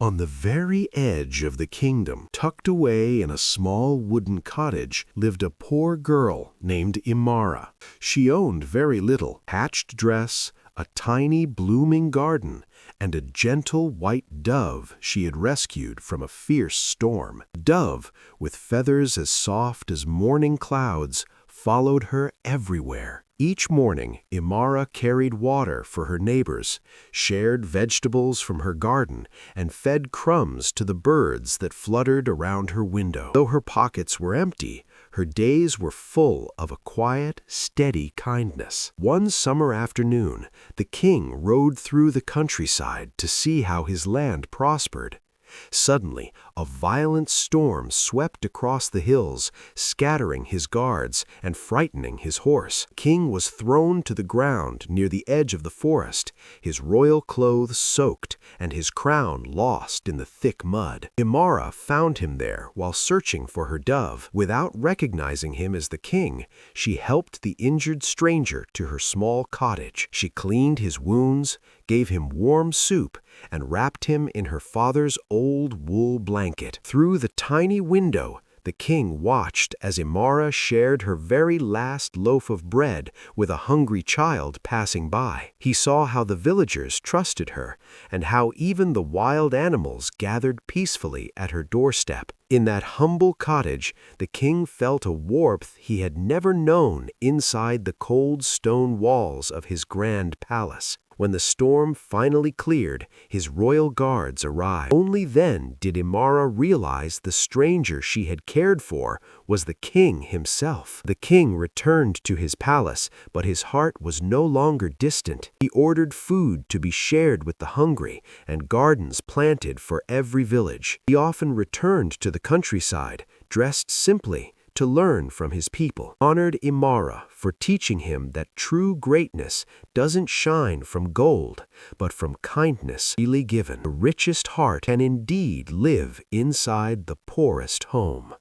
On the very edge of the kingdom, tucked away in a small wooden cottage, lived a poor girl named Imara. She owned very little: patched dress, a tiny blooming garden, and a gentle white dove she had rescued from a fierce storm. The dove, with feathers as soft as morning clouds, followed her everywhere. Each morning, Imara carried water for her neighbors, shared vegetables from her garden, and fed crumbs to the birds that fluttered around her window. Though her pockets were empty, her days were full of a quiet, steady kindness. One summer afternoon, the king rode through the countryside to see how his land prospered. Suddenly, a violent storm swept across the hills, scattering his guards and frightening his horse. The king was thrown to the ground near the edge of the forest, his royal clothes soaked and his crown lost in the thick mud. Imara found him there while searching for her dove. Without recognizing him as the king, she helped the injured stranger to her small cottage. She cleaned his wounds, gave him warm soup, and wrapped him in her father's old wool blanket. Through the tiny window, the king watched as Imara shared her very last loaf of bread with a hungry child passing by. He saw how the villagers trusted her, and how even the wild animals gathered peacefully at her doorstep. In that humble cottage, the king felt a warmth he had never known inside the cold stone walls of his grand palace. When the storm finally cleared, his royal guards arrived. Only then did Imara realize the stranger she had cared for was the king himself. The king returned to his palace, but his heart was no longer distant. He ordered food to be shared with the hungry and gardens planted for every village. He often returned to the countryside, dressed simply, to learn from his people. Honored Imara for teaching him that true greatness doesn't shine from gold, but from kindness freely given. The richest heart can indeed live inside the poorest home.